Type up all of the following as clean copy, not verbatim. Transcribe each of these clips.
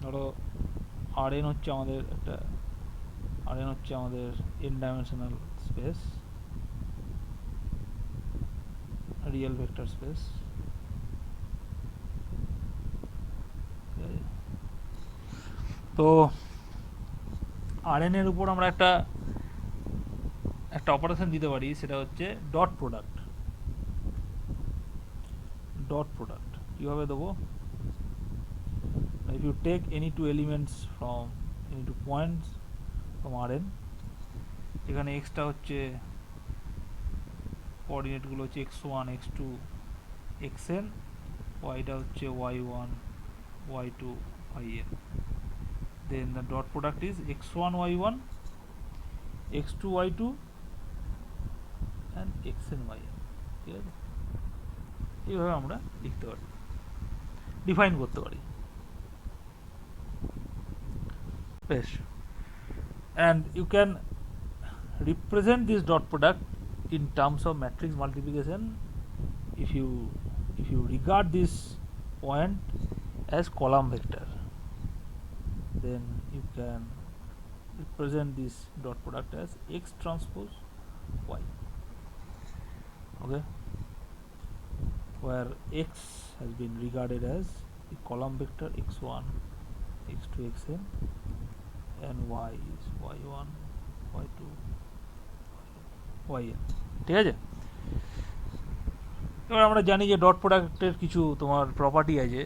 ধরো Rn হচ্ছে আমাদের একটা Rn হচ্ছে আমাদের n dimensional space, real vector space. তো Rn এর উপর আমরা একটা অপারেশন দিতে পারি, সেটা হচ্ছে ডট প্রোডাক্ট। ডট প্রোডাক্ট কিভাবে দেবো? if you take any two elements from any two points from Rn, এখানে x টা হচ্ছে কোঅর্ডিনেট গুলো হচ্ছে x1 x2 xn, y টা হচ্ছে y1 y2 yn, then the dot product is x1 y1 x2 y2 and xn yn। ঠিক আছে, এইভাবে আমরা লিখতে পারি, ডিফাইন করতে পারি বেশ। and you can represent this dot product in terms of matrix multiplication if you regard this point as column vector, then you can represent this dot product as x transpose y, okay, where x has been regarded as the column vector x1 x2 xn and y is y1 y2 yn। ঠিক আছে, এবার আমরা জানি যে dot প্রোডাক্টের কিছু তোমার property আছে,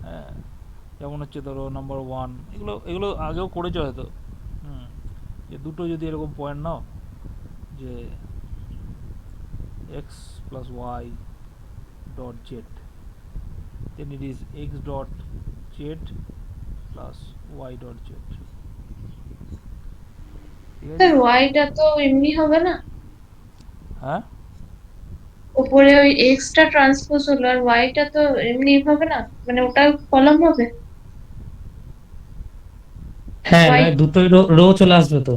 হ্যাঁ, যেমন হচ্ছে ধরো নাম্বার ওয়ান, এগুলো আগেও করেছো হয়তো, যে দুটো যদি এরকম পয়েন্ট নাও, যে x plus y dot z, then it is x dot z plus y dot z। Sir ওয়াইটা তো এমনি হবে না, হ্যাঁ, উপরে ওই এক্সটা ট্রান্সপোজ হলো আর ওয়াইটা তো এমনি হবে না, মানে ওটা কলম হবে। হ্যাঁ, ওয়াই মানে দুটোই রো চলে আসবে তো।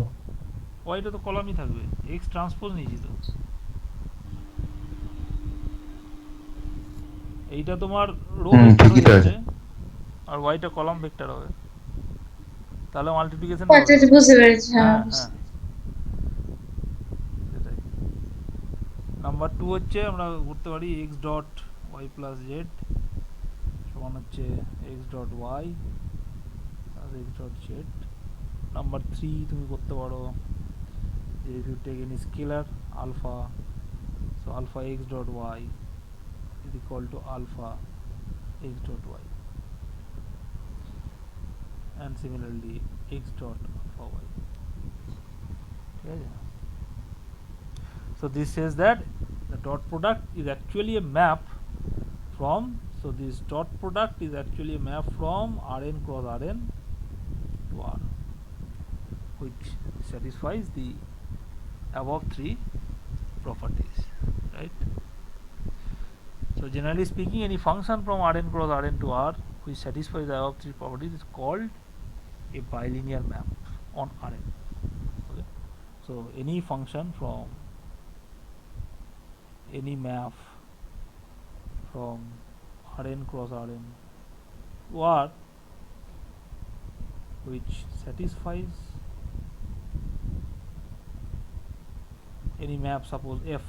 ওয়াইটা তো কলামই থাকবে, এক্স ট্রান্সপোজ নিয়েছি তো, এইটা তোমার রো ভেক্টর হয়ে যাচ্ছে আর ওয়াইটা কলাম ভেক্টর হবে, তাহলে মাল্টিপ্লিকেশন হবে আচ্ছা না। বুঝতে পেরেছি, হ্যাঁ হ্যাঁ হ্যাঁ, সেটাই। নাম্বার টু হচ্ছে আমরা করতে পারি x dot y plus z সমান হচ্ছে x dot y plus x dot z. Number three তুমি করতে পারো যে if you take any scalar alpha, so alpha x dot y is equal to alpha x dot y, and similarly x dot alpha y। ঠিক আছে, so this says that the dot product is actually a map from, so this dot product is actually a map from Rn cross Rn to R, which satisfies the above three properties, right? So generally speaking, any function from Rn cross Rn to R which satisfies the above three properties is called a bilinear map on Rn. Okay, so any function from any map from Rn cross Rn to R which satisfies any map, suppose f,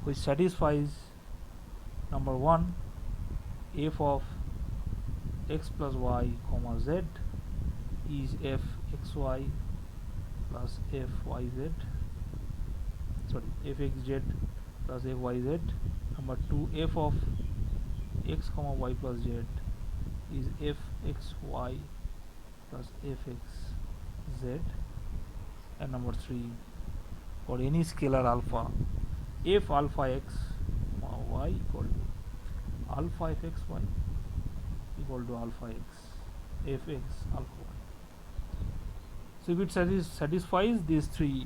which satisfies number one f of x plus y comma z is f xy plus f yz, sorry, f xz plus f yz. Number two, f of x comma y plus z is f xy plus f xz. And number three, for any scalar alpha, f alpha x comma y equal to alpha f x y equal to alpha x f x alpha y. So if it satisfies these three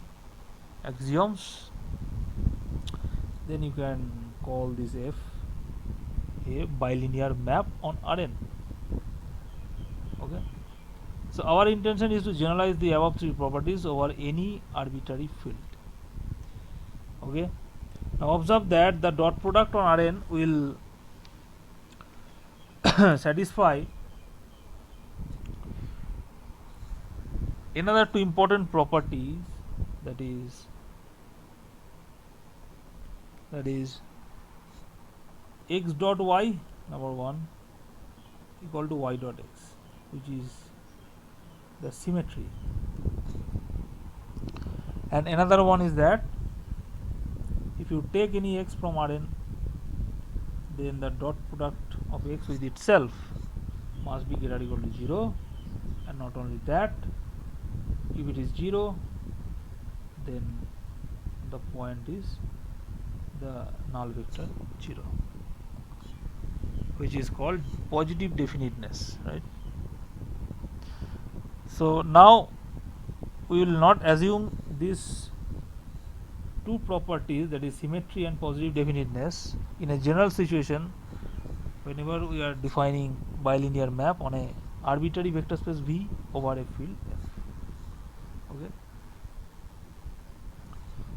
axioms, then you can call this f a bilinear map on Rn. Okay, so our intention is to generalize the above three properties over any arbitrary field. Okay, now observe that the dot product on Rn will satisfy another two important properties, that is x dot y, number one, equal to y dot x, which is the symmetry, and another one is that if you take any x from Rn, then the dot product of x with itself must be greater or equal to 0, and not only that, if it is 0, then the point is the null vector 0, which is called positive definiteness, right? So now we will not assume these two properties, that is symmetry and positive definiteness, in a general situation whenever we are defining bilinear map on a arbitrary vector space V over a field F. Okay.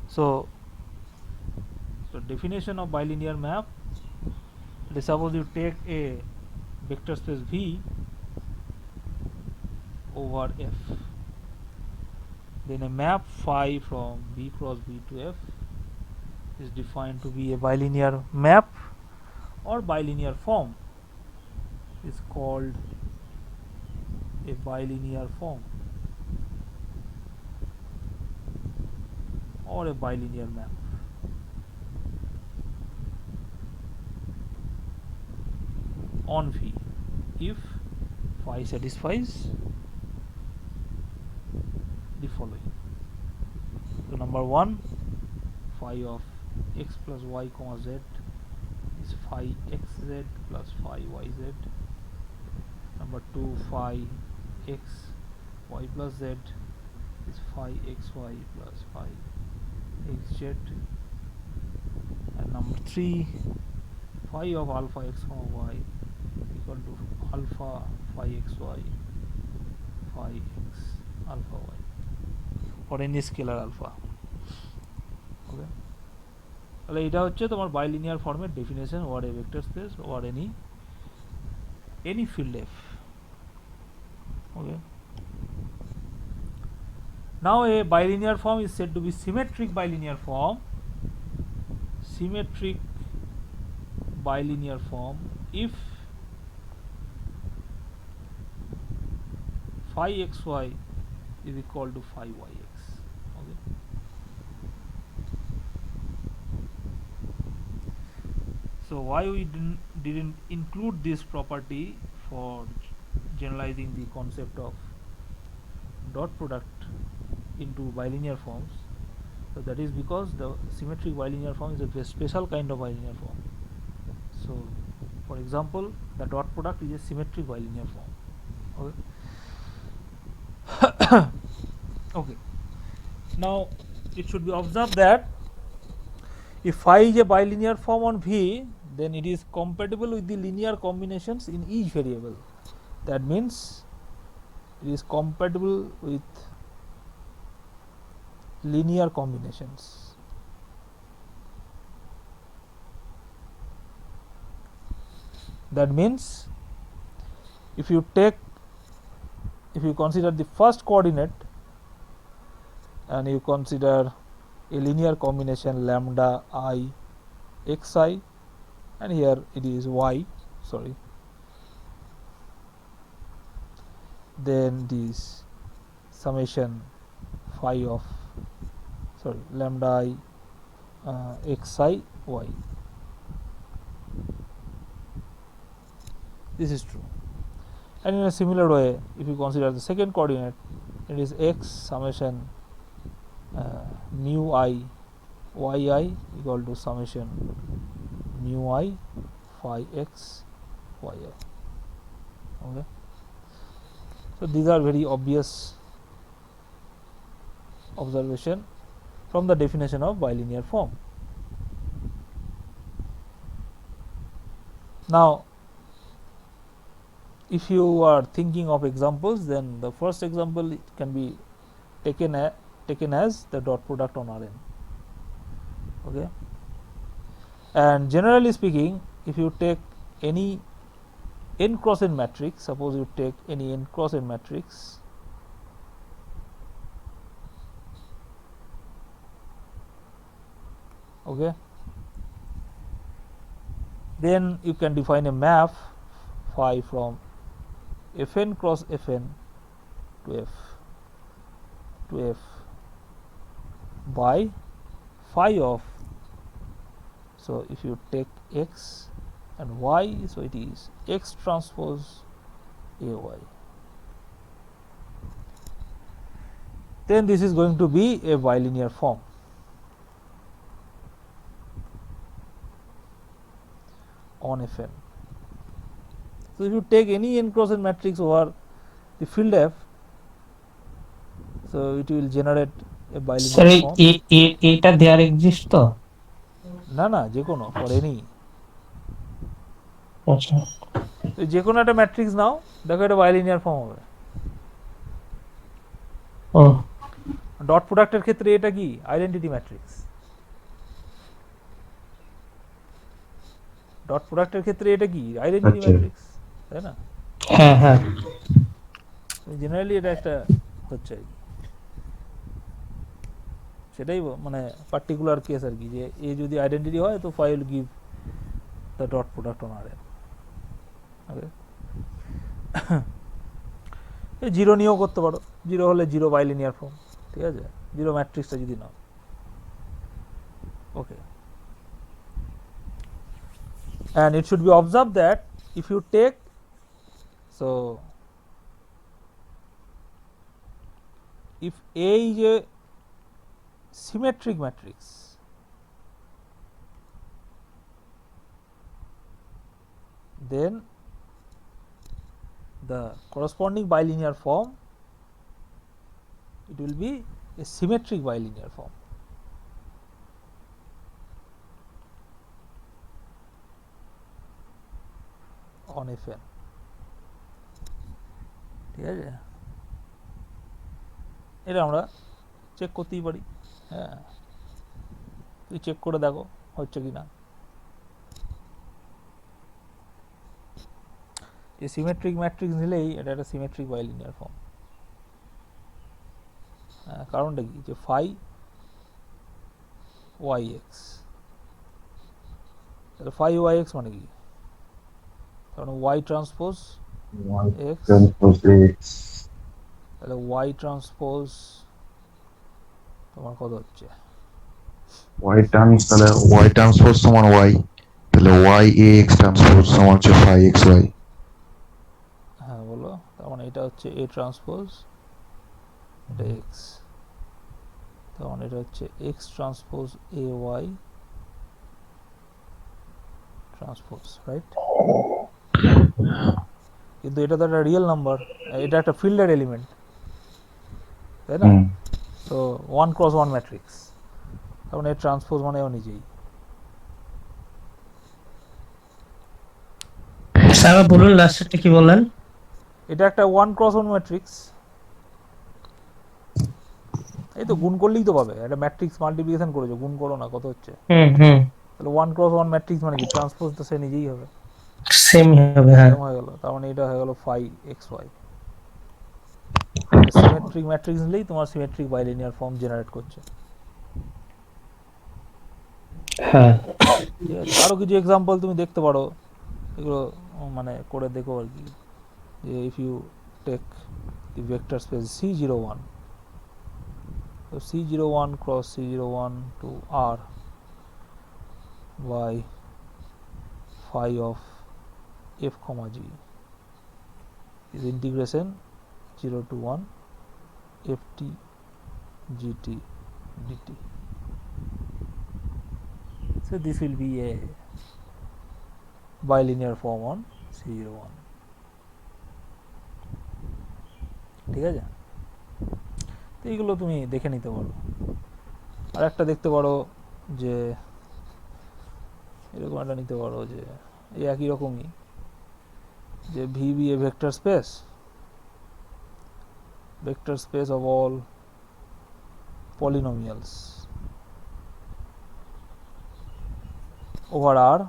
So definition of bilinear map, let us suppose you take a vector space V over F, then a map phi from B cross B to F is defined to be a bilinear map, or bilinear form is called a bilinear form or a bilinear map. On V, if phi satisfies the following. So number one, phi of x plus y comma z is phi xz plus phi yz. Number two, phi x y plus z is phi xy plus phi xz. And number three, phi of alpha x comma y equal to alpha phi xy phi x alpha y for any scalar alpha. Okay, তাহলে এটা হচ্ছে তোমার bilinear ফর্মের definition over a vector space over any field F. Okay, now a bilinear form is said to be symmetric bilinear form. Symmetric bilinear form if phi xy is equal to phi yx. Okay, so why we didn't include this property for generalizing the concept of dot product into bilinear forms? So that is because the symmetric bilinear form is a very special kind of bilinear form. So for example, the dot product is a symmetric bilinear form. Okay. Okay, now it should be observed that if phi is a bilinear form on V, then it is compatible with the linear combinations in each variable. That means it is compatible with linear combinations. That means if you consider the first coordinate and you consider a linear combination lambda I xi, and here it is y, sorry, then this summation phi of lambda I xi y, this is true. And in a similar way, if you consider the second coordinate, it is x summation mu I yi equal to summation mu I phi x yi. Okay, so these are very obvious observation from the definition of bilinear form. Now if you are thinking of examples, then the first example can be taken as the dot product on Rn. Okay, and generally speaking, if you take any n cross n matrix, suppose you take any n cross n matrix, Okay, then you can define a map phi from Fn cross Fn to F by phi of, so if you take x and y, so it is x transpose ay. Then this is going to be a bilinear form. On Fn. So if you take any n cross n matrix over the field F, so it will generate a bilinear sir form. এটা দেয়ার exist তো? না না, যে কোনো for any, আচ্ছা, যে কোনো একটা ম্যাট্রিক্স নাও, দেখো এটা বাইলিনিয়ার ফর্ম হবে। ও ডট প্রোডাক্টের ক্ষেত্রে এটা কি আইডেন্টিটি ম্যাট্রিক্স, ডট প্রোডাক্টের ক্ষেত্রে এটা কি আইডেন্টিটি আচ্ছা। ম্যাট্রিক্স, তাই না? হ্যাঁ হ্যাঁ, জেনারেলি এটা একটা হচ্ছে আর কি, সেটাই মানে পার্টিকুলার কেস আর কি, যে এ যদি আইডেন্টিটি হয় তো phi will give the dot product on R n. Okay, zero নিয়েও করতে পারো, জিরো হলে জিরো বাইলিনিয়ার ফর্ম, ঠিক আছে, জিরো ম্যাট্রিক্সটা যদি নাও। ওকে, and it should be observed that if you take, so if A is a symmetric matrix, then the corresponding bilinear form, it will be a symmetric bilinear form. On Fn, ঠিক আছে, এটা আমরা check করতেই পারি। হ্যাঁ, তুই check করে দেখো হচ্ছে কি না। এই সিমেট্রিক ম্যাট্রিক্স নিলেই এটা একটা সিমেট্রিক বাইলিনিয়ার ফর্ম। কারণটা কি, যে ফাই ওয়াই এক্স, তাহলে ফাই ওয়াই এক্স মানে কি, কারণ ওয়াই ট্রান্সপোজ এক্স, তাহলে ওয়াই ট্রান্সপোজ তোমার কত হচ্ছে, y টার্মস, তাহলে y ট্রান্সপোজ সমান y, তাহলে y a x ট্রান্সপোজ সমান হচ্ছে phi x y। হ্যাঁ বলো, তার মানে এটা হচ্ছে এ ট্রান্সপোজ, এটা এক্স, তার মানে এটা হচ্ছে x transpose A Y transpose, right? কিন্তু এটা তো একটা রিয়েল নাম্বার, এটা একটা ফিল্ডের এলিমেন্ট, তাই না? তো ওয়ান ক্রস ওয়ান ম্যাট্রিক্স, তার মানে এর ট্রান্সপোজ মানেও নিজেই। স্যার বলুন লাস্টেরটা কি বললেন? এটা একটা ওয়ান ক্রস ওয়ান ম্যাট্রিক্স, এই তো গুণ করলেই তো পাবে, একটা ম্যাট্রিক্স মাল্টিপ্লিকেশন করেছো, গুণ করো না, কত হচ্ছে, তাহলে ওয়ান ক্রস ওয়ান ম্যাট্রিক্স মানে কি, ট্রান্সপোজ তো সে নিজেই হবে, সেম হবে। হ্যাঁ, এরকম হয়ে গেল, তার মানে এটা হয়ে গেল phi x y. Symmetric matrix নিলেই তোমার সিমেট্রিক বাইলিনিয়ার ফর্ম জেনারেট করছে। হ্যাঁ, ঠিক আছে, আরও কিছু এক্সাম্পল তুমি দেখতে পারো, এগুলো মানে করে দেখো আর কি, যে if you take the vector space C01, so C01 cross C01 to R by phi of f comma g is integration 0 to 1 ft gt dt. So this will be a bilinear form on C01. ঠিক আছে, তো এইগুলো তুমি দেখে নিতে পারো। আর একটা দেখতে পারো যে এরকম একটা নিতে পারো, যে এই একই রকমই, যে V be a vector space of all polynomials over R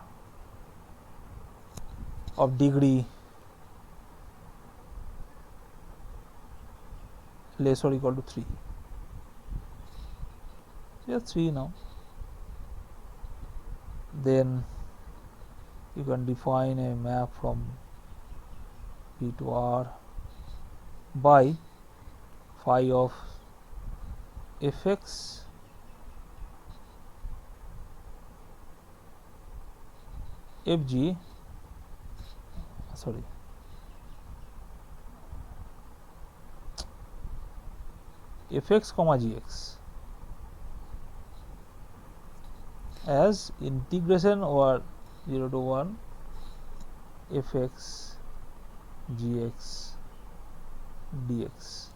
of degree less or equal to 3. Just 3 now. then you can define a map from P to R by phi of fx fg sorry fx comma gx as integration over 0 to 1 fx gx dx.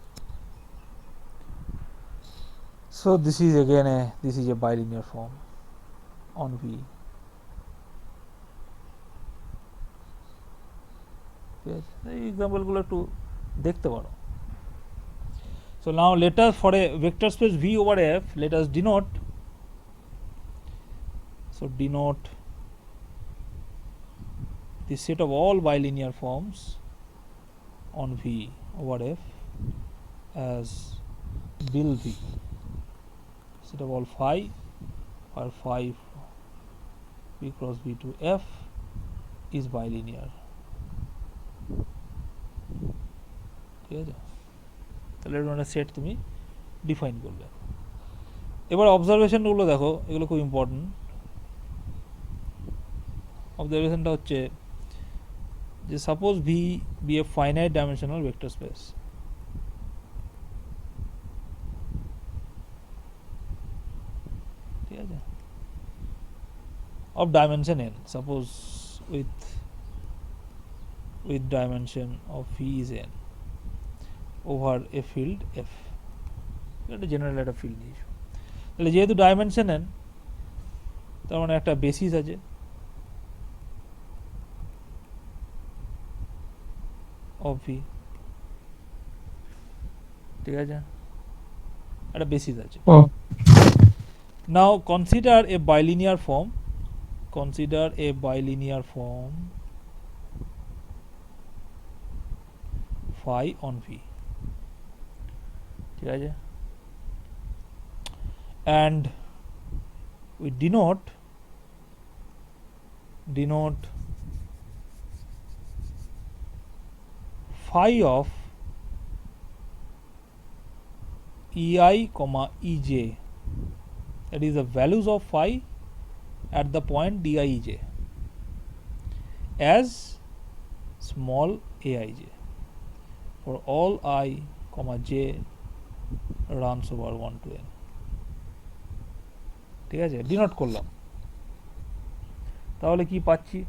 So this is again a bilinear form on V. Yes, এই এক্সাম্পলগুলো একটু দেখতে পারো. So now let us, for a vector space V over F, let us denote. So denote the set of all bilinear forms on V over F as bil V. Set of all phi, where phi V cross V to F is bilinear. ঠিক আছে, তাহলে এটা set তুমি define করবে. এবার অবজারভেশনগুলো দেখো, এগুলো খুব ইম্পর্টেন্ট. অবজারভেশনটা হচ্ছে যে suppose V be a finite dimensional vector space. ঠিক আছে, of dimension n, suppose with dimension of V is n over a field F. এটা জেনারেল একটা ফিল্ড নিয়েছো, তাহলে যেহেতু ডাইমেনশন n, তার মানে একটা বেসিস আছে of V. ঠিক আছে, একটা বেসিস আছে. Now consider a bilinear form. Consider a bilinear form phi on V. ঠিক আছে, and we denote phi of ei comma ej, that is the values of phi at the point dij as small aij for all I comma j runs over 1 to n. ঠিক আছে, denote করলাম. তাহলে কি পাচ্ছি?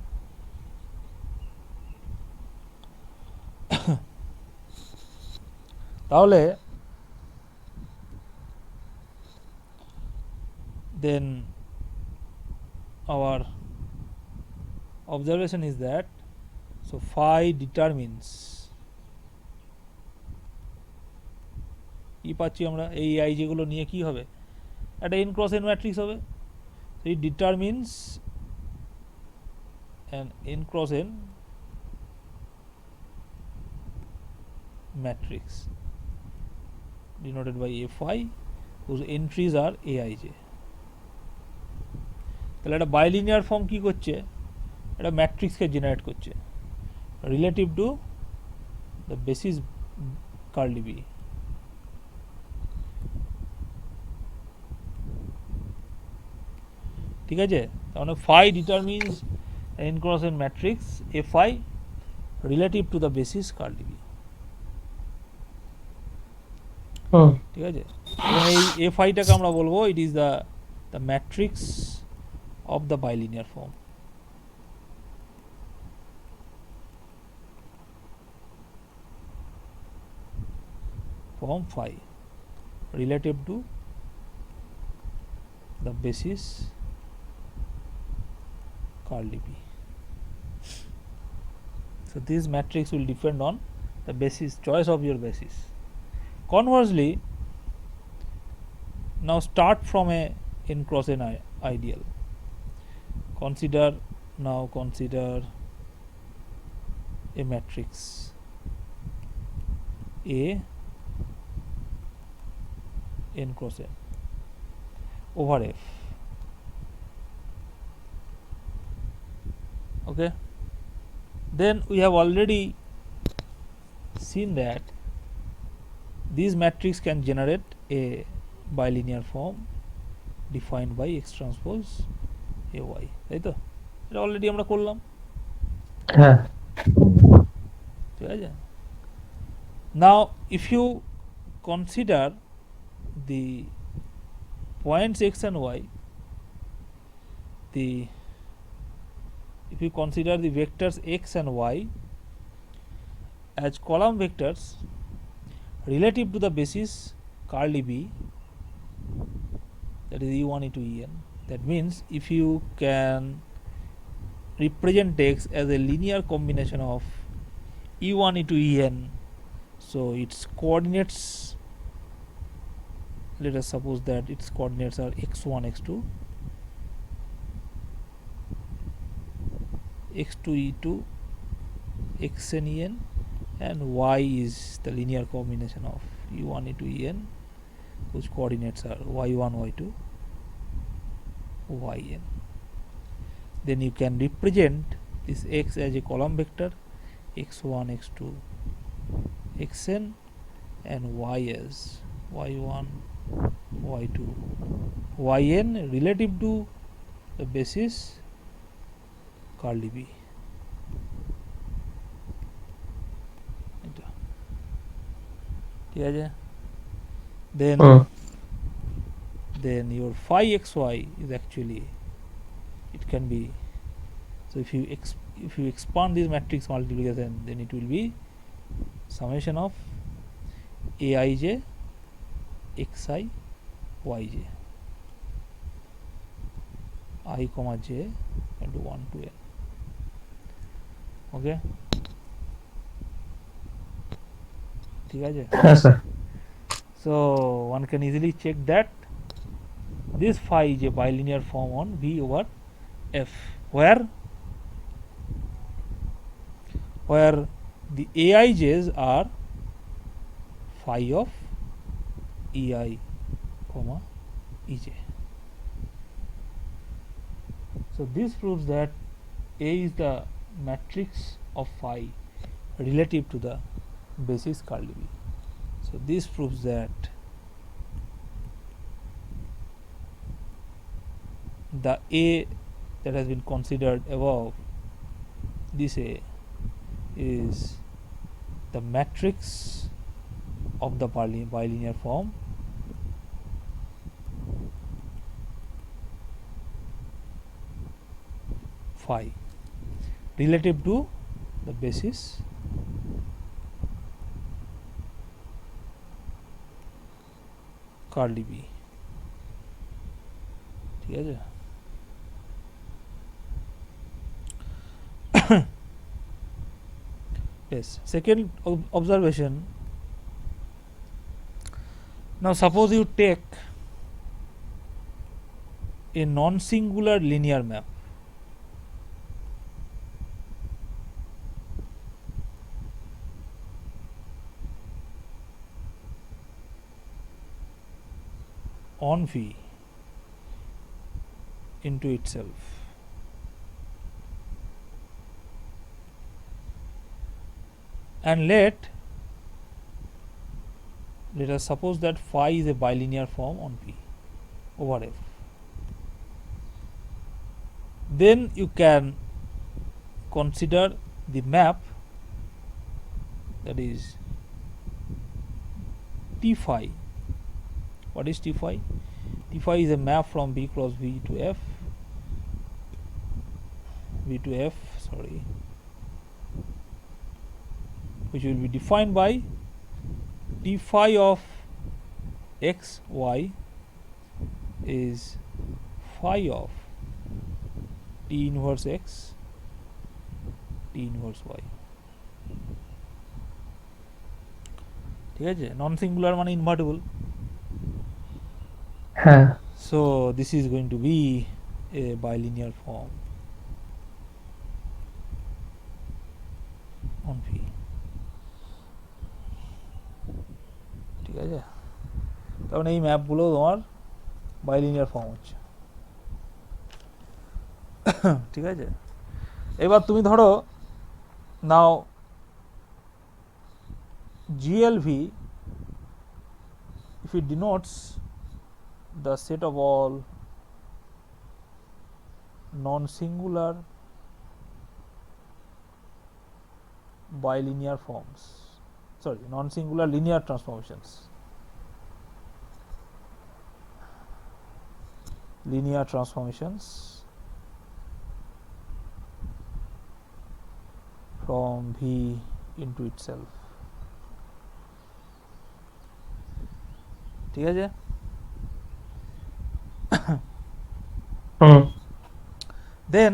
তাহলে then our observation is that so phi determines কি পাচ্ছি আমরা, এই আই যেগুলো নিয়ে কি হবে, একটা n cross n ম্যাট্রিক্স হবে. so it determines an n cross n matrix denoted by a phi whose entries are aij. তাহলে একটা বাইলিনিয়ার ফর্ম কি করছে, একটা ম্যাট্রিক্সকে জেনারেট করছে relative to the basis curly B. ঠিক আছে, তাহলে phi determines n cross n matrix a phi relative to the basis curly b. ঠিক আছে, এবং এই a phi টাকে আমরা বলবো it is the matrix of the bilinear form. Form phi relative to the basis curly b. So this matrix will depend on the basis, choice of your basis. Conversely, now start from a n cross n ideal. Consider a matrix A n cross n over F. Okay, then we have already seen that these matrix can generate a bilinear form defined by x transpose ay, তাই তো? এটা already আমরা করলাম, হ্যাঁ ঠিক আছে? Now if you consider the points x and y, if you consider the vectors x and y as column vectors relative to the basis curly b, that is e1 e2 en, that means if you can represent x as a linear combination of e1 e2 en, so its coordinates, let us suppose that its coordinates are x1 x2 x2 e2 xn en, and y is the linear combination of e1 e2 en, whose coordinates are y1 y2 yn. Then you can represent this x as a column vector x1 x2 xn, and y as y1 y2 yn relative to the basis curly b. ঠিক আছে? Then your phi xy is actually, it can be, so if you expand this matrix multiplication, then it will be summation of aij xi yj I comma j into 1 to n. Okay, ঠিক আছে? হ্যাঁ sir So one can easily check that this phi is a bilinear form on V over F, where the aij's are phi of ei comma ej. So this proves that A is the matrix of phi relative to the basis curly b. So this proves that the A that has been considered above, this A is the matrix of the bilinear form phi relative to the basis curly b. ঠিক আছে? Yes, second observation. Now suppose you take a non-singular linear map on V into itself, and let us suppose that phi is a bilinear form on P over F. Then you can consider the map, that is T phi. What is T phi? T phi is a map from B cross V to F, which will be defined by T phi of x y is phi of T inverse x T inverse y. ঠিক আছে? Non singular মানে invertible. হ্যাঁ So this is going to be a bilinear form on V. ঠিক আছে? কারণ এই ম্যাপগুলো তোমার bilinear form হচ্ছে. ঠিক আছে? এবার তুমি ধরো নাও GLV, if it denotes the set of all non-singular bilinear forms, sorry, non-singular linear transformations, from V into itself. ঠিক আছে? Then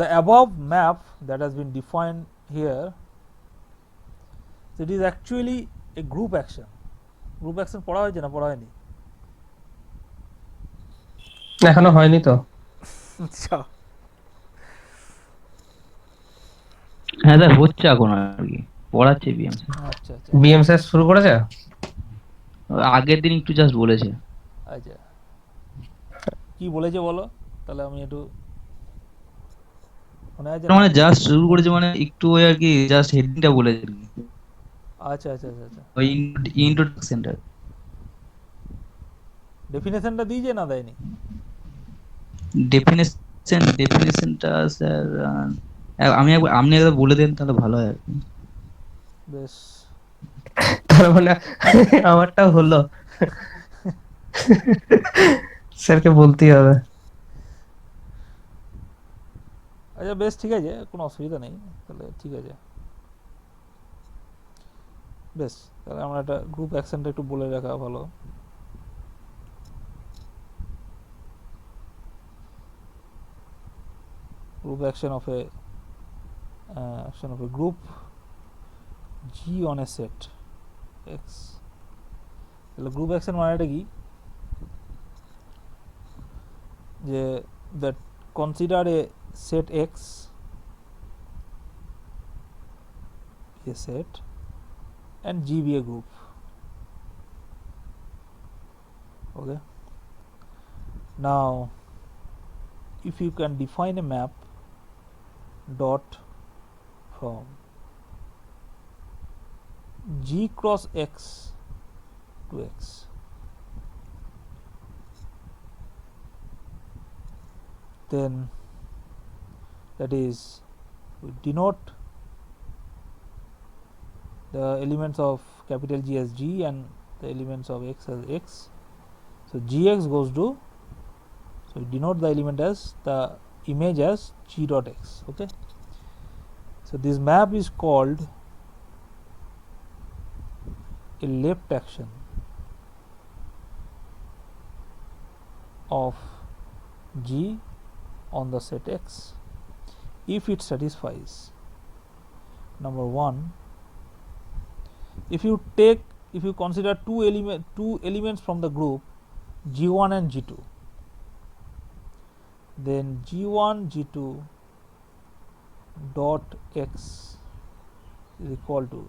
the above map that has been defined here, it is actually a group action. Group action পড়া হয়েছে না পড়া হয়নি? এখনো হয়নি তো। আচ্ছা, হ্যাঁ স্যার হচ্ছে এখন আর কি, পড়াচ্ছে বিএম আচ্ছা আচ্ছা বিএমএস শুরু করেছে। আগের দিন একটু জাস্ট বলেছে। আচ্ছা, কি বলেছে বলো তাহলে, আমি একটু মনে আছে না? মানে জাস্ট শুরু করেছে, মানে একটু ওই আর কি জাস্ট হেডিংটা বলেছে আর কি। আচ্ছা আচ্ছা আচ্ছা আচ্ছা, ওই ইন্ট্রোডাকশনটা। ডেফিনেশনটা দিয়েছে না দেয়নি? ডেফিনেশনটা স্যার আপনি একবার বলে দেন তাহলে ভালো হয় আর কি। বেশ, তার মানে আমারটা হলো, স্যারকে বলতেই হবে। আচ্ছা বেশ, ঠিক আছে, কোনো অসুবিধা নেই, তাহলে ঠিক আছে। বেশ, তাহলে আমরা একটা গ্রুপ অ্যাকশনটা একটু বলে রাখা ভালো। Group action of a group G on a set X. তাহলে গ্রুপ অ্যাকশন মানেটা কি? যে that consider a set X a set and G be a group. Okay, now if you can define a map dot from G cross X to X, then that is, we denote the elements of capital G as G and the elements of X as X. So Gx goes to, so we denote the element as the image as G dot X. Okay, so this map is called a left action of G on the set X if it satisfies, number one, if you consider two elements from the group G1 and G2, then G1 G2 dot X is equal to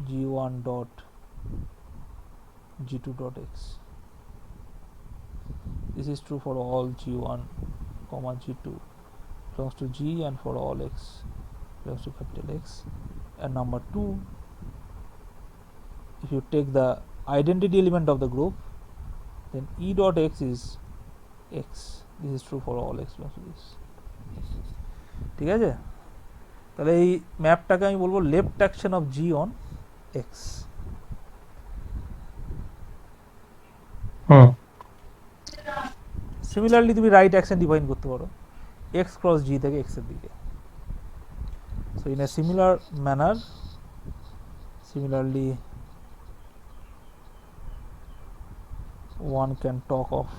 G1 dot G2 dot X. This is true for all G1 comma G2 belongs to G and for all X belongs to capital X. And number two, if you take the identity element of the group, then E dot X is X. This is true for all X belongs to this. ঠিক আছে? তাহলে এই ম্যাপটাকে আমি বলবো left action of G on x. Similarly তুমি right action define করতে পারো x cross জি থেকে এক্স এর দিকে। So in a similar manner, similarly one can talk of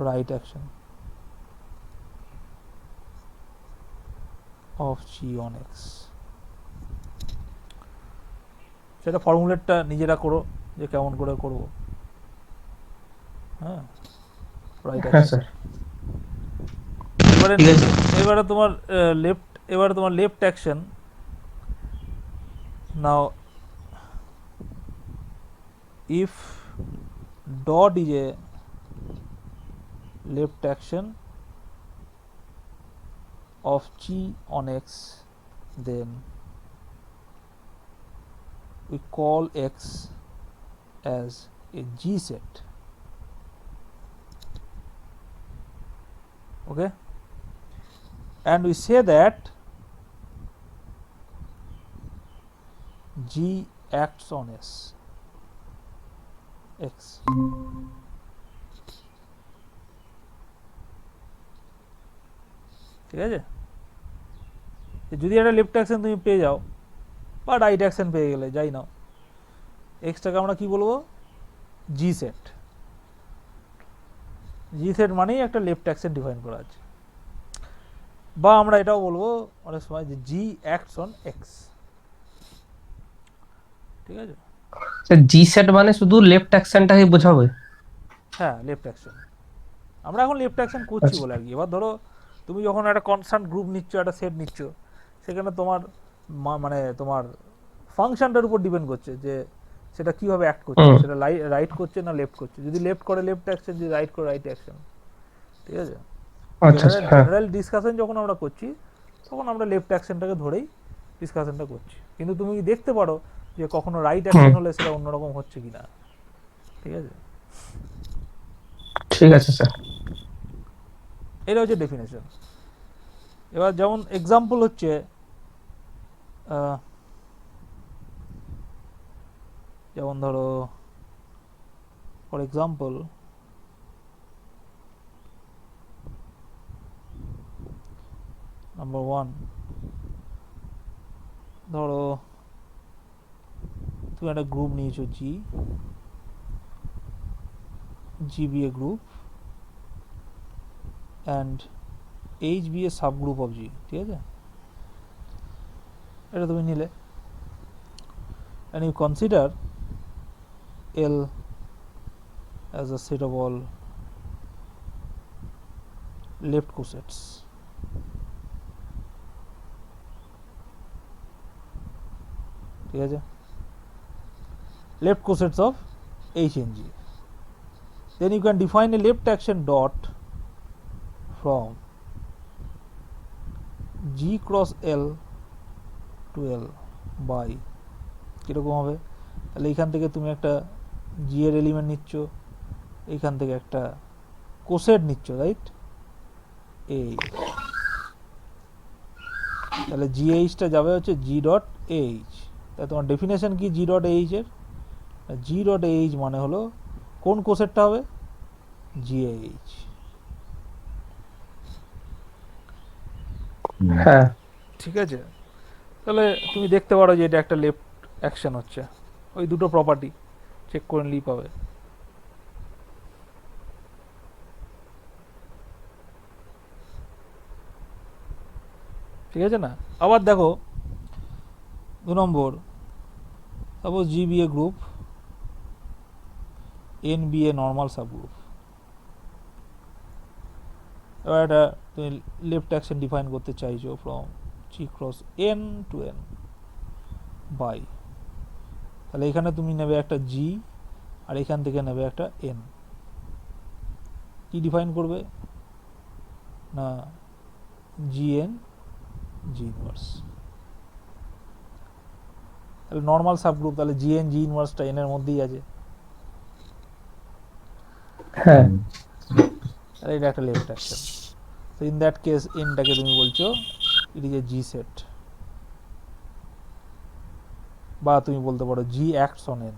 right action of G on X. সেটা ফর্মুলেটটা নিজেরা করো যে কেমন করে করব। হ্যাঁ, রাইট অ্যাকশন। এবারে তোমার left action. Now if dot is a left action of G on X, then we call X as a G set. Okay, and we say that G acts on X. ঠিক আছে, যদি একটা left action তুমি পেয়ে যাও বা right action পেয়ে গেলে যাই নাও, এক্সটাকে আমরা কি বলবো, জি সেট। জি সেট মানেই একটা লেফট অ্যাকশন ডিফাইন করা আছে, বা আমরা এটাও বলবো অনেক সময় যে জি অ্যাক্টস অন এক্স। ঠিক আছে, জি সেট মানে শুধু লেফট অ্যাকশনটাকে বোঝাবে। হ্যাঁ লেফট অ্যাকশন, আমরা এখন লেফট অ্যাকশন করছি বলে আর কি। এবার ধরো তুমি যখন একটা কনস্ট্যান্ট গ্রুপ নিচ্ছ, একটা সেট নিচ্ছ, সেখানে তোমার মানে তোমার ফাংশনটার উপর ডিপেন্ড করছে যে সেটা কিভাবে অ্যাক্ট করছে, সেটা রাইট করছে না লেফট করছে। যদি লেফট করে লেফট অ্যাকশন, যদি রাইট করে রাইট অ্যাকশন। ঠিক আছে, জেনারেল ডিসকাশন যখন আমরা করছি তখন আমরা লেফট অ্যাকশনটাকে ধরেই ডিসকাশনটা করছি, কিন্তু তুমি দেখতে পারো যে কখনো রাইট অ্যাকশন হলে সেটা অন্যরকম হচ্ছে কিনা। ঠিক আছে, ঠিক আছে স্যার, এটা হচ্ছে ডেফিনেশন। এবার যেমন এক্সাম্পল হচ্ছে যেমন ধরো ফর এক্সাম্পল নাম্বার 1, ধরো তুমি একটা গ্রুপ নিয়েছো G be a group and H be a subgroup of G. ঠিক আছে, এটা তুমি নিলে, and you consider L as a set of all left cosets. ঠিক আছে, left cosets of H and G. Then you can define a left action dot from G cross L to L by কীরকম হবে, তাহলে এইখান থেকে তুমি একটা জি এর এলিমেন্ট নিচ্ছ, এইখান থেকে একটা কোসেট নিচ্ছ, রাইট, এই, তাহলে জি এইচটা যাবে হচ্ছে জি ডট এইচ। তাহলে তোমার ডেফিনেশন কি জি ডট এইচ এর? জি ডট এইচ মানে হলো কোন কোসেটটা হবে, জি এইচ। হ্যাঁ ঠিক আছে, তাহলে তুমি দেখতে পারো যে এটা একটা লেফট অ্যাকশন হচ্ছে, ওই দুটো প্রপার্টি চেক করে নিলেই পাবে। ঠিক আছে না, আবার দেখো 2 নম্বর, suppose G be a group, N be a normal subgroup. এবার একটা তুমি লেফট অ্যাকশন ডিফাইন করতে চাইছো from G cross N to N by, তাহলে এখানে তুমি নেবে একটা জি আর এখান থেকে নেবে একটা এন। কি ডিফাইন করবে না, জি এন জি ইনভার্স। তাহলে নর্মাল সাব গ্রুপ, তাহলে জি এন জি ইনভার্সটা এন এর মধ্যেই আছে, হ্যাঁ তাহলে এটা একটা লেফট অ্যাকশন। তো ইন দ্যাট কেস এনটাকে তুমি বলছো it is a G set, বা তুমি বলতে পারো G acts on N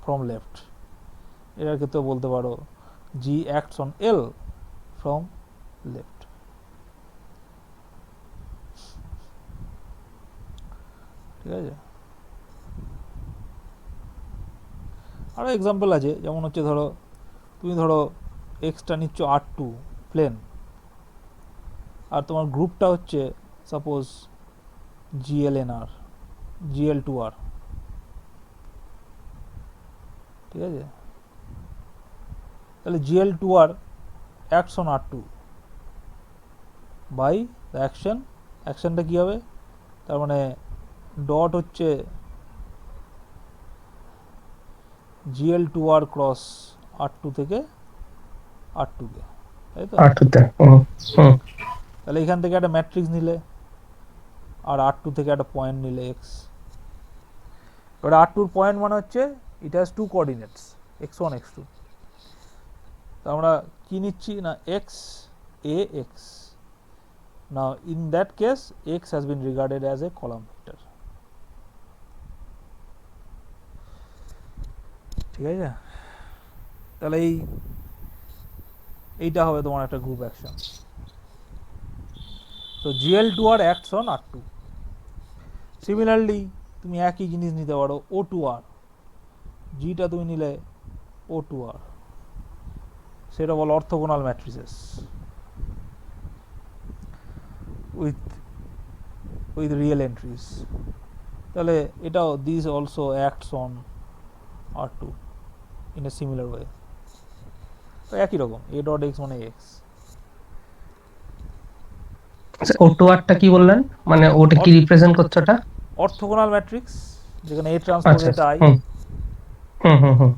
from left. এটার ক্ষেত্রে বলতে পারো G acts on L from left. ঠিক আছে, আরও এক্সাম্পল আছে, যেমন হচ্ছে ধরো তুমি ধরো এক্সটা নিচ্ছ R2 প্লেন, আর তোমার গ্রুপটা হচ্ছে সাপোজ GLNR GL2R। ঠিক আছে, তাহলে GL2R acts on R2 by the action. অ্যাকশনটা কী হবে, তার মানে ডট হচ্ছে GL2R ক্রস R2 থেকে R2 কে, তাই তো? R2 তে তাহলে এখান থেকে একটা ম্যাট্রিক্স নিলে আর R2 থেকে একটা পয়েন্ট নিলে x, এবার R2 পয়েন্ট মানে হচ্ছে it has to coordinates x1 x2, তো আমরা কি নিচ্ছি না x a x. Now in that case x has been regarded as a column vector. ঠিক আছে, তাহলে এইটা হবে তোমার একটা গ্রুপ অ্যাকশন। তো GL2R acts on R2. Similarly তুমি একই জিনিস নিতে পারো O2R, জিটা তুমি নিলে O2R, সেটা বলো orthogonal matrices with real entries, তাহলে এটাও this also acts on R2 in a similar way. তো একই রকম a ডট x মানে x। O2R টা কি বললেন, মানে ওটা কি রিপ্রেজেন্ট করছে ওটা? অর্থোগোনাল ম্যাট্রিক্স যেখানে a ট্রান্সপোজ আচ্ছা এটা i। হুম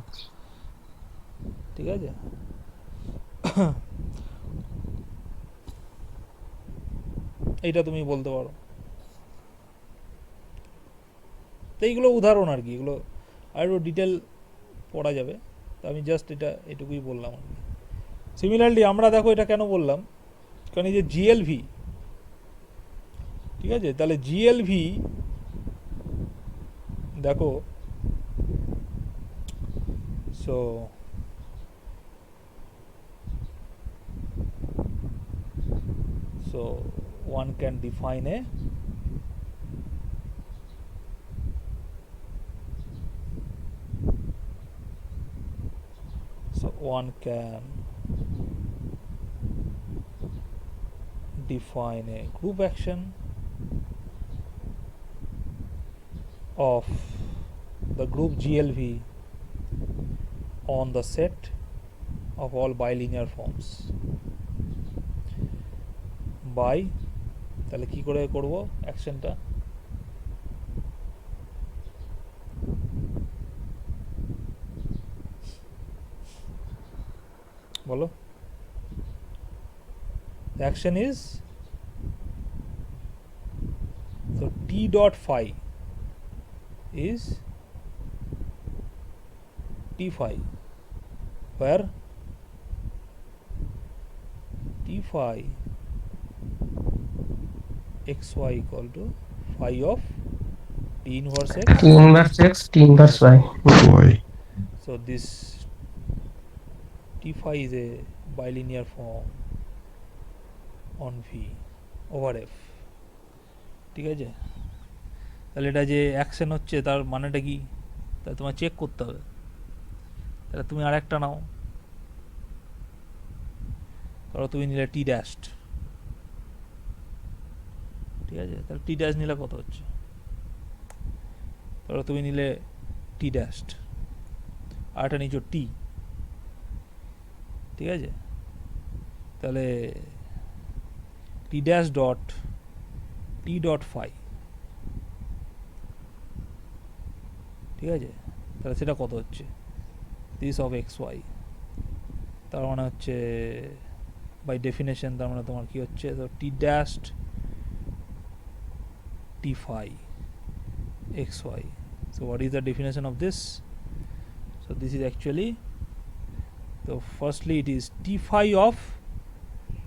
ঠিক আছে, এইটা তুমি বলতে পারো। তো এইগুলো উদাহরণ আর কি, এগুলো আরও ডিটেল পড়া যাবে, তো আমি জাস্ট এটুকুই বললাম আর কি। সিমিলারলি আমরা দেখো এটা কেন বললাম, কারণ এই যে জিএলভি, ঠিক আছে, তাহলে জিএলভি দেখো, so one can define a group action of the group GLV on the set of all bilinear forms by, তাহলে কি করে করব অ্যাকশনটা, বলো। The action is, so t dot phi is t phi, where t phi xy equal to phi of t inverse x. T inverse x, T inverse y. Y. So this t phi is a bilinear form on V over F. ঠিক আছে, তাহলে এটা যে action হচ্ছে তার মানেটা কি, তাহলে তোমার চেক করতে হবে। তাহলে তুমি আরেকটা নাও, ধরো তুমি নিলে টি ড্যাশড, ঠিক আছে, তাহলে টি ড্যাশ নিলে কত হচ্ছে, ধরো তুমি নিলে টি ড্যাশড আর একটা নিচো টি, ঠিক আছে, তাহলে T dash dot T dot phi, ঠিক আছে, তাহলে সেটা কত হচ্ছে, দিস অফ এক্স ওয়াই, তার মানে হচ্ছে বাই ডেফিনেশন, তার মানে তোমার কি হচ্ছে, তো T dashed T phi x Y. So what is the definition of this? So this is actually, so firstly it is t phi of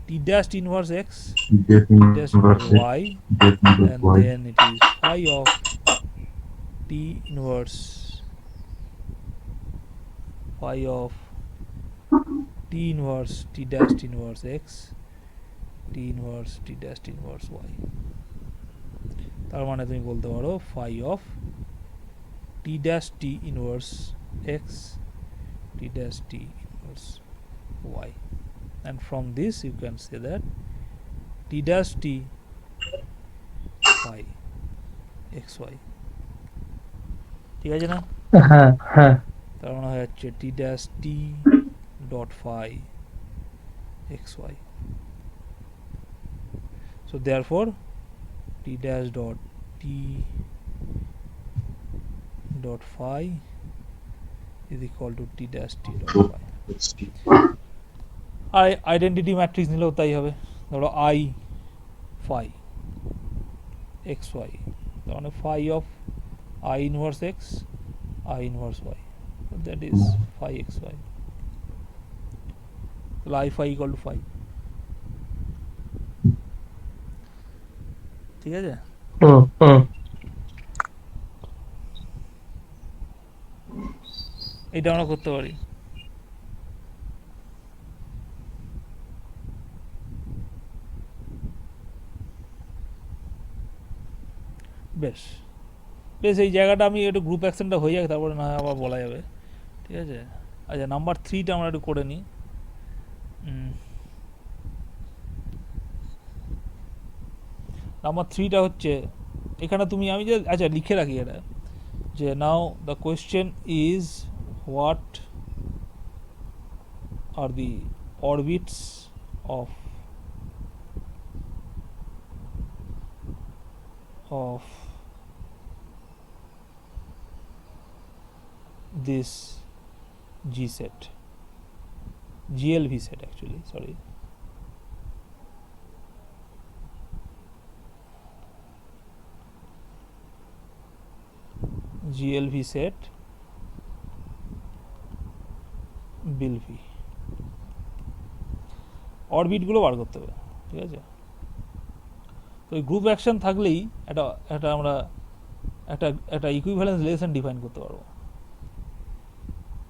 t dash inverse x, Get t dash inverse y, and y. then it is phi of t inverse phi of t inverse t dash inverse x, t inverse t dash inverse y. তার মানে তুমি বলতে পারো phi of t dash t inverse x, t dash t inverse y, and from this you can say that t dash t phi xy, ঠিক আছে না, হ্যাঁ তার মানে হয়ে যাচ্ছে t dash t dot phi xy. So therefore t dash dot t dot phi is equal to t dash t dot phi. R identity matrix নিলেও তাই হবে। ধরো আই ফাই এক্স ওয়াই, তার মানে phi of I inverse X I inverse Y, that is phi x Y. তাহলে I phi equal to phi. ঠিক আছে, হুম হুম এটা আমরা করতে পারি। বেশ বেশ, এই জায়গাটা আমি একটু গ্রুপ অ্যাকশনটা হয়ে যাক, তারপরে না হয় আবার বলা যাবে। ঠিক আছে, আচ্ছা নাম্বার 3টা আমরা একটু করে নিই। নাম্বার 3টা হচ্ছে এখানে তুমি আমি যে আচ্ছা লিখে রাখি এটা, যে now the question is what are the orbits of this G set, GLV set actually, sorry, GLV set bill v, orbit গুলো বার করতে হবে। ঠিক আছে, তো এই গ্রুপ অ্যাকশন থাকলেই এটা এটা আমরা একটা ইকুইভ্যালেন্স রিলেশন ডিফাইন করতে পারবো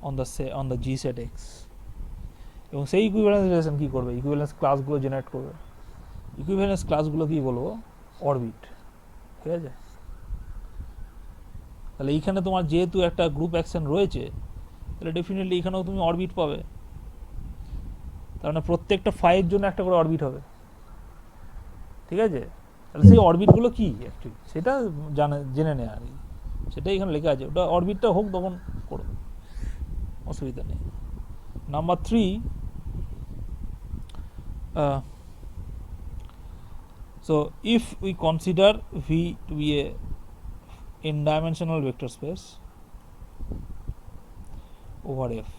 on the G set x. এবং সেই ইকুইভ্যালেন্স রিলেশন কী করবে, ইকুইভ্যালেন্স ক্লাসগুলো জেনারেট করবে। ইকুইভ্যালেন্স ক্লাসগুলো কী বলবো, অরবিট। ঠিক আছে, তাহলে এইখানে তোমার যেহেতু একটা গ্রুপ অ্যাকশন রয়েছে, তাহলে ডেফিনেটলি এখানেও তুমি অরবিট পাবে। তার মানে প্রত্যেকটা ফাইয়ের জন্য একটা করে অরবিট হবে। ঠিক আছে, তাহলে সেই অরবিটগুলো কী অ্যাকচুয়ালি সেটা জেনে নেয় আর কি, সেটাই এখানে লেখা আছে। ওটা অরবিটটা হোক তখন করবে, অসুবিধা নেই। Number 3, so if we consider V to be a n-dimensional vector space over F,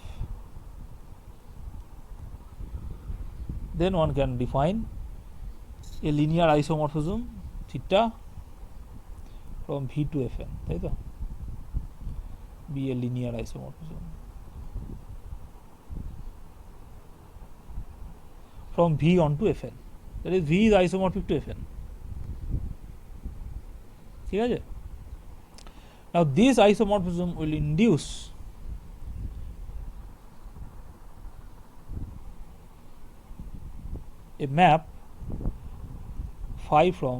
then one can define a linear isomorphism theta from V to Fn, তাই তো, be a linear isomorphism from V onto Fn, that is V is isomorphic to Fn. ঠিক আছে, now this isomorphism will induce a map phi from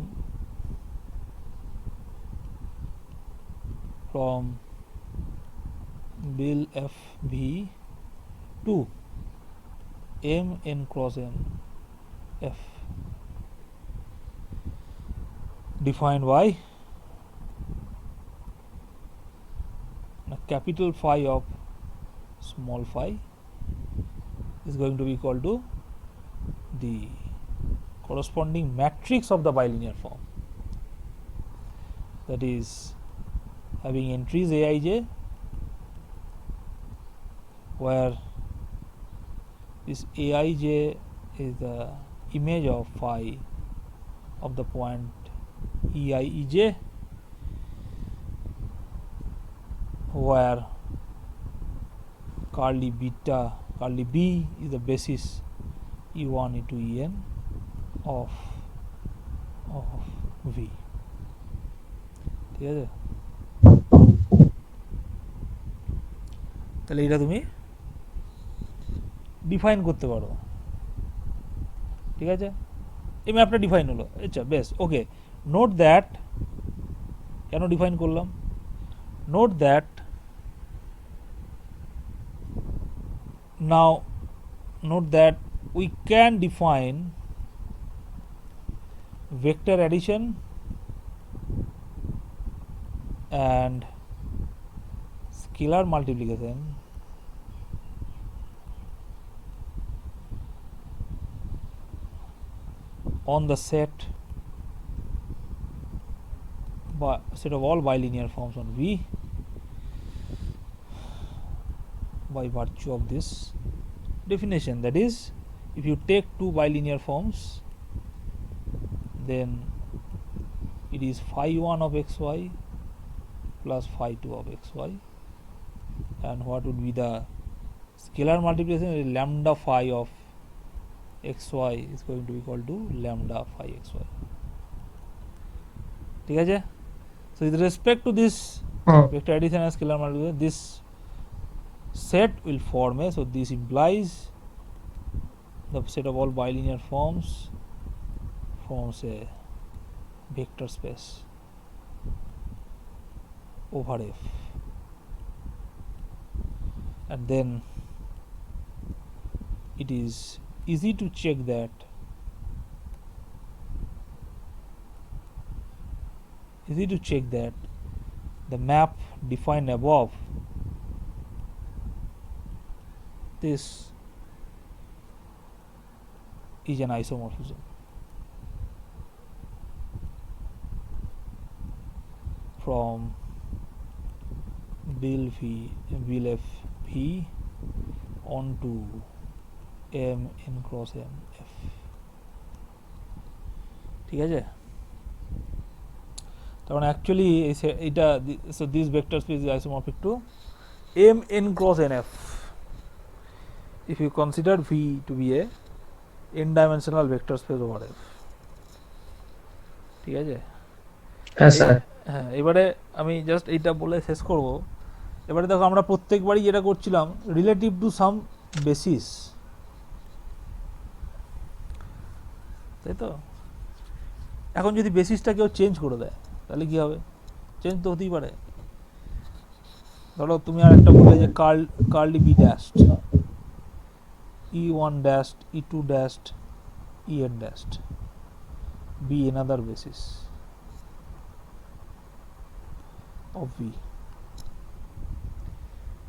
Bil F V to M n cross n F, defined by a capital phi of small phi is going to be equal to the corresponding matrix of the bilinear form, that is having entries aij, where this aij is the image of phi of the point eiej, where curly b is the basis e1 e2 en of V. ঠিক আছে, তাহলে এটা তুমি define করতে পারো। ঠিক আছে, এই ম্যাপটা ডিফাইন হলো। আচ্ছা বেশ, ওকে। নোট দ্যাট, কেন ডিফাইন করলাম, note that now note that we can define vector addition and scalar multiplication on the set of all bilinear forms on V by virtue of this definition, that is if you take two bilinear forms, then it is phi 1 of xy plus phi 2 of xy, and what would be the scalar multiplication? Lambda phi of xy is going to be equal to lambda phi xy. ঠিক আছে? So with respect to this vector addition and scalar multiplication, this set will form a, so this implies the set of all bilinear forms forms a vector space over F, and then it is easy to check that the map defined above this is an isomorphism. From Bil F V onto M n cross M F. ঠিক আছে? তার actually এটা, so this vector space is isomorphic to M n cross n F if you consider V to be a n-dimensional vector space over F. ঠিক আছে? হ্যাঁ sir. হ্যাঁ, এবারে আমি জাস্ট এইটা বলে শেষ করব। এবারে দেখো আমরা প্রত্যেকবারই যেটা করছিলাম রিলেটিভ টু সাম বেসিস, তাই তো? এখন যদি বেসিসটা কেউ চেঞ্জ করে দেয় তাহলে কি হবে? চেঞ্জ তো হতেই পারে। ধরো তুমি আর একটা বললে যে curly B dashed, E1 dashed, E2 dashed, En dashed be another basis of V.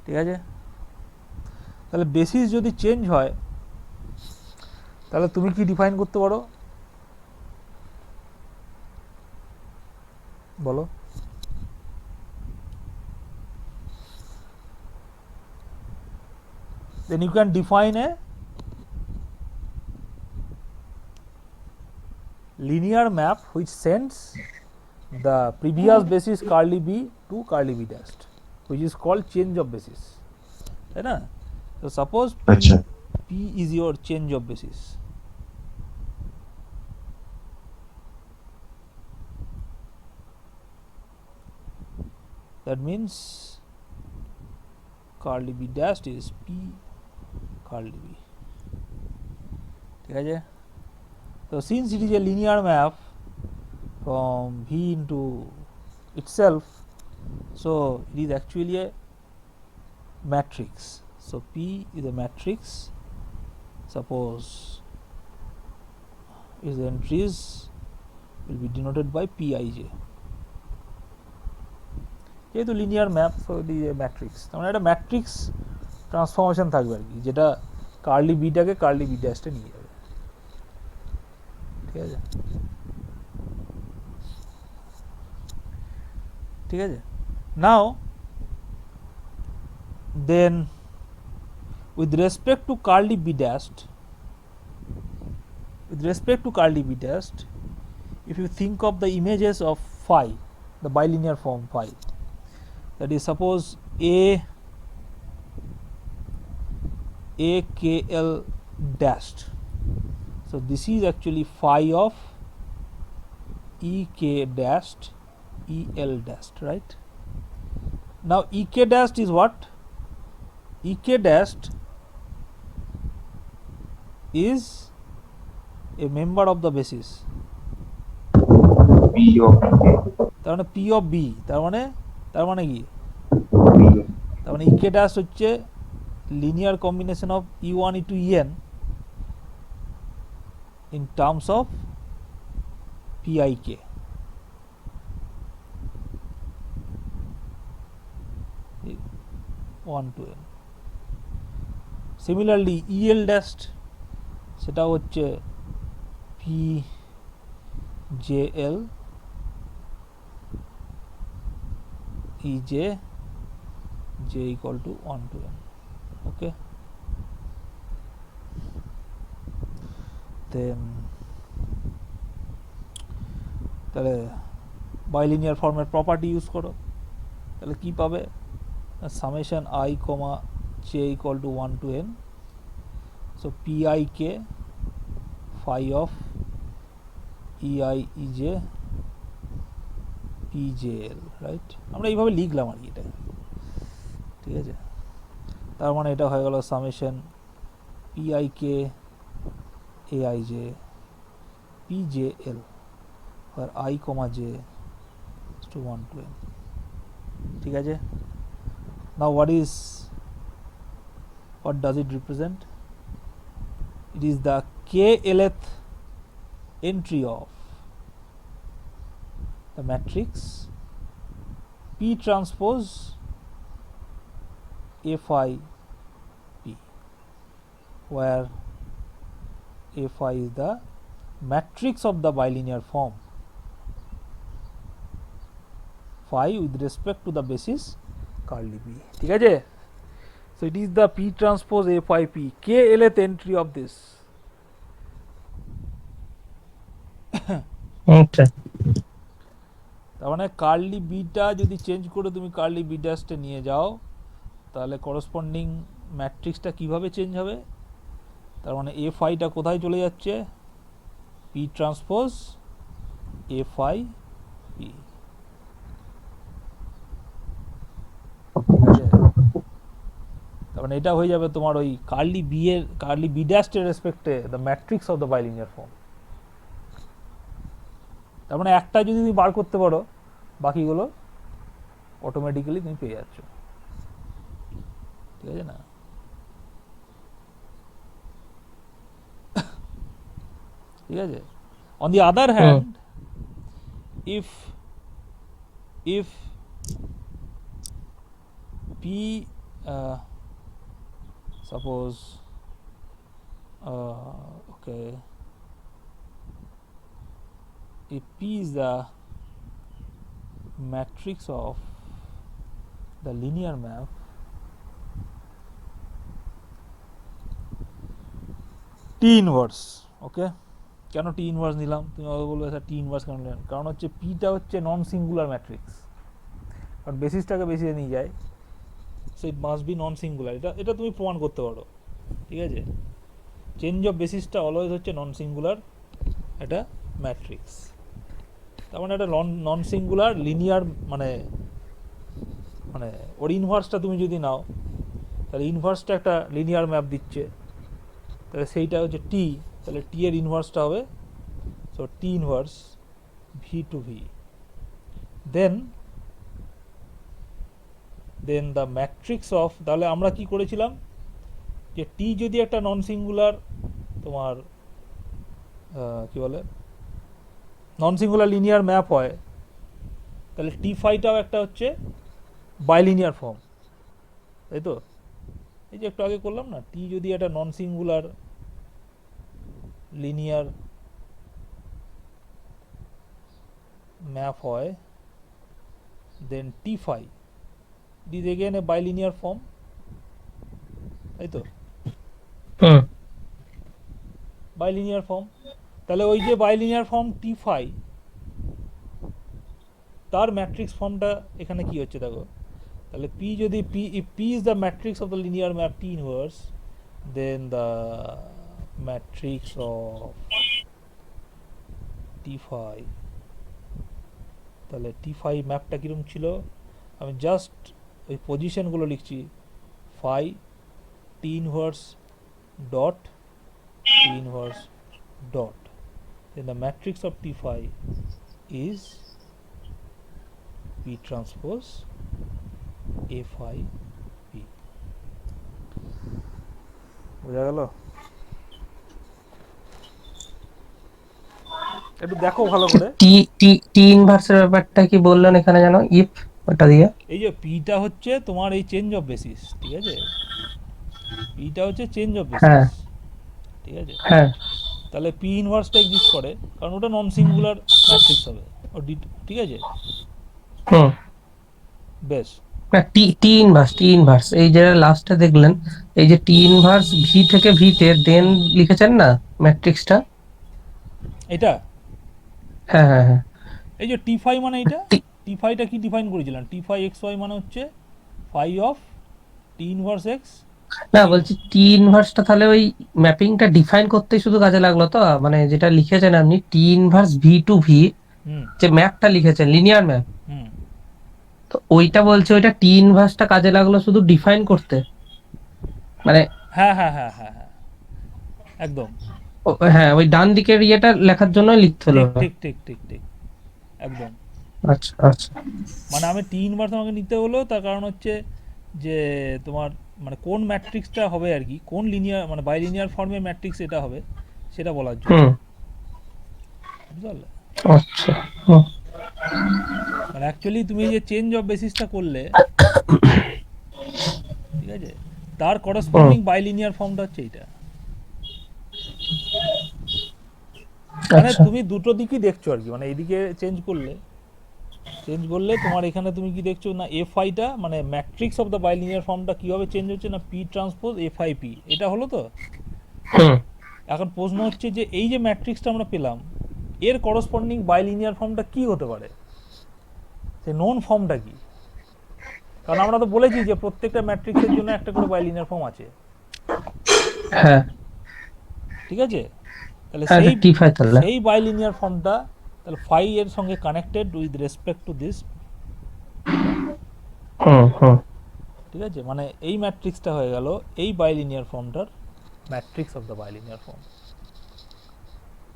ঠিক আছে? তাহলে বেসিস যদি চেঞ্জ হয় তাহলে তুমি কি ডিফাইন করতে পারো বলো? Then you can define a linear map which sends the previous basis curly b to curly b dashed, which is called change of basis, right? Na? So suppose P is your change of basis. That means curly b dashed is P curly b. ঠিক আছে? So since it is a linear map from V into itself, so it is actually a matrix. So P is a matrix. Suppose its entries will be denoted by Pij. যেহেতু linear map, so it is a matrix. তার মানে একটা matrix transformation থাকবে আর কি, যেটা curly বিটাকে curly B ড্যাশে নিয়ে যাবে। ঠিক আছে? ঠিক আছে? নাও দেন with respect to curly b dashed, if you think of the images of phi, the bilinear form phi, that is suppose a kl dashed, so this is actually phi of ek dashed el dashed, right? Now ek dashed is what? Ek dashed is a member of the basis, তার মানে P of B, তার মানে কি? তার মানে ek dash হচ্ছে linear combination of E1 E2 En in terms of Pik. One to n. Similarly EL dashed সেটা হচ্ছে P JL EJ J equal to 1 to n. Okay. দেন তাহলে বাইলিনিয়ার ফর্মের প্রপার্টি ইউজ করো, তাহলে কি পাবে, summation I, j equal to 1 to n, so pik phi of ei ej pjl, right? আমরা এইভাবে লিখলাম আর কি এটা, ঠিক আছে? তার মানে এটা হয়ে গেল summation pik aij pjl where I, j is to 1 to n, ঠিক আছে? Now what does it represent? It is the klth entry of the matrix P transpose Fi P, where Fi is the matrix of the bilinear form phi with respect to the basis curly B, ঠিক আছে? So it is the P transpose Fi P, klth entry of this. আচ্ছা, তার মানে curly beta যদি change করে তুমি curly B ড্যাশটা নিয়ে যাও, তাহলে করসপন্ডিং ম্যাট্রিক্সটা কিভাবে চেঞ্জ হবে? তার মানে Fiটা কোথায় চলে যাচ্ছে? P ট্রান্সপোজ Fi P, তার মানে এটা হয়ে যাবে তোমার ওই কার্লি বি ড্যাশের রেসপেক্টে the matrix of the bilinear form. তার মানে একটা যদি তুমি বার করতে পারো, বাকিগুলো অটোমেটিক্যালি তুমি পেয়ে যাচ্ছ, ঠিক আছে না? ঠিক আছে? On the other hand, if P suppose okay, if P is the matrix of the linear map T inverse, ওকে? কেন টি ইনভার্স নিলাম? তুমি বলবে স্যার টি ইনভার্স কেন নিলেন? কারণ হচ্ছে পিটা হচ্ছে নন সিঙ্গুলার ম্যাট্রিক্স, কারণ বেসিসটাকে বেসিসে নিয়ে যায়, so it must be non singular. এটা তুমি প্রমাণ করতে পারো, ঠিক আছে? চেঞ্জ অফ বেসিসটা অলওয়েজ হচ্ছে নন সিঙ্গুলার একটা ম্যাট্রিক্স। তার মানে একটা নন সিঙ্গুলার লিনিয়ার, মানে ওর ইনভার্সটা তুমি যদি নাও, তাহলে ইনভার্সটা একটা লিনিয়ার ম্যাপ দিচ্ছে, তাহলে সেইটা হচ্ছে টি, তাহলে টি এর ইনভার্সটা হবে, so T inverse V to V. Then the matrix of, তাহলে আমরা কি করেছিলাম যে টি যদি একটা নন সিঙ্গুলার তোমার কি বলে নন সিঙ্গুলার লিনিয়ার ম্যাপ হয়, তাহলে টি ফাইটাও একটা হচ্ছে বাইলিনিয়ার ফর্ম, তাই তো? এই যে একটু আগে করলাম না, টি যদি একটা নন সিঙ্গুলার লিনিয়ার ম্যাপ হয়, then T phi is again a bilinear form, তাই তো? বাইলিনিয়ার ফর্ম, তাহলে ওই যে বাইলিনিয়ার ফর্ম টি ফাই, তার ম্যাট্রিক্স ফর্মটা এখানে কি হচ্ছে দেখো, তাহলে পি যদি if P is the matrix of the linear map T inverse, then the matrix of T phi, তাহলে T phi ম্যাপটা কিরকম ছিল? আমি জাস্ট ওই পজিশনগুলো লিখছি, phi T inverse dot T inverse dot, then the matrix of T phi is P transpose Fi P, বোঝা গেল? একটু দেখো ভালো করে। টি টি টি ইনভার্সের ব্যাপারটা কি বললেন এখানে জানো, ইফ ওটা দিয়ে? এই যে পিটা হচ্ছে তোমার এই চেঞ্জ অফ বেসিস, ঠিক আছে? পিটা হচ্ছে চেঞ্জ অফ হ্যাঁ বেসিস, ঠিক আছে? হ্যাঁ, তাহলে পি ইনভার্সটা এক্সিস্ট করে, কারণ ওটা নন সিঙ্গুলার ম্যাট্রিক্স হবে, ঠিক আছে? বেশ, না টি টি ইনভার্স এই যে লাস্টে দেখলেন, এই যে টি ইনভার্স ভি থেকে ভিতে দেন লিখেছেন না ম্যাট্রিক্সটা, এটা হ্যাঁ হ্যাঁ হ্যাঁ এই যে টি ফাই মানে এটা টি- টি ফাইটা কি ডিফাইন করেছিলাম টি ফাই এক্স ওয়াই মানে হচ্ছে phi of T inverse x না বলছি টি ইনভার্সটা তাহলে ওই ম্যাপিংটা ডিফাইন করতেই শুধু কাজে লাগলো তো, মানে যেটা লিখেছেন আপনি T inverse V to V, হুম যে ম্যাপটা লিখেছেন লিনিয়ার ম্যাপ, হুম তো ওইটা বলছে ওইটা টি ইনভার্সটা কাজে লাগলো শুধু ডিফাইন করতে, মানে হ্যাঁ হ্যাঁ হ্যাঁ হ্যাঁ হ্যাঁ একদম হ্যাঁ ওই ডান দিকের ইয়েটা লেখার জন্য লিখতে হলো। ঠিক ঠিক ঠিক ঠিক ঠিক একদম আচ্ছা আচ্ছা মানে আমি টি ইনভার্স আমাকে নিতে হলো তার কারণ হচ্ছে যে তোমার মানে কোন ম্যাট্রিক্সটা হবে আর কি, কোন লিনিয়ার মানে বাইলিনিয়ার ফর্মে ম্যাট্রিক্স এটা হবে সেটা বলার জন্য, হুম বুঝতে পারলে? আচ্ছা হুম, মানে অ্যাকচুয়ালি তুমি যে চেঞ্জ অফ বেসিসটা করলে, ঠিক আছে, তার করসপন্ডিং বাইলিনিয়ার ফর্মটা হচ্ছে এইটা। মানে আচ্ছা তুমি দুটো দিকই দেখছো আর কি, মানে এইদিকে চেঞ্জ করলে তোমার এখানে তুমি কি দেখছো না এফ আইটা মানে ম্যাট্রিক্স অফ দ্য বাইলিনিয়ার ফর্মটা কীভাবে চেঞ্জ হচ্ছে না P transpose F I P, এটা হলো তো। হুম এখন প্রশ্ন হচ্ছে যে এই যে ম্যাট্রিক্সটা আমরা পেলাম এর করসপন্ডিং বাইলিনিয়ার ফর্মটা কি হতে পারে, সেই নোন ফর্মটা কি? কারণ আমরা তো বলেছি যে প্রত্যেকটা ম্যাট্রিক্সের জন্য একটা করে বাইলিনিয়ার ফর্ম আছে, হ্যাঁ ঠিক আছে? তাহলে হ্যাঁ সেই টি ফাই তাহলে সেই বাইলিনিয়ার ফর্মটা তাহলে ফাই এর সঙ্গে connected with respect to this, hmm hmm ঠিক আছে? মানে এই ম্যাট্রিক্সটা হয়ে গেল এই বাইলিনিয়ার ফর্মটার matrix of the bilinear form,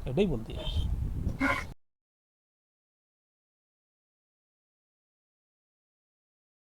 এটাই বলতে চাইছি।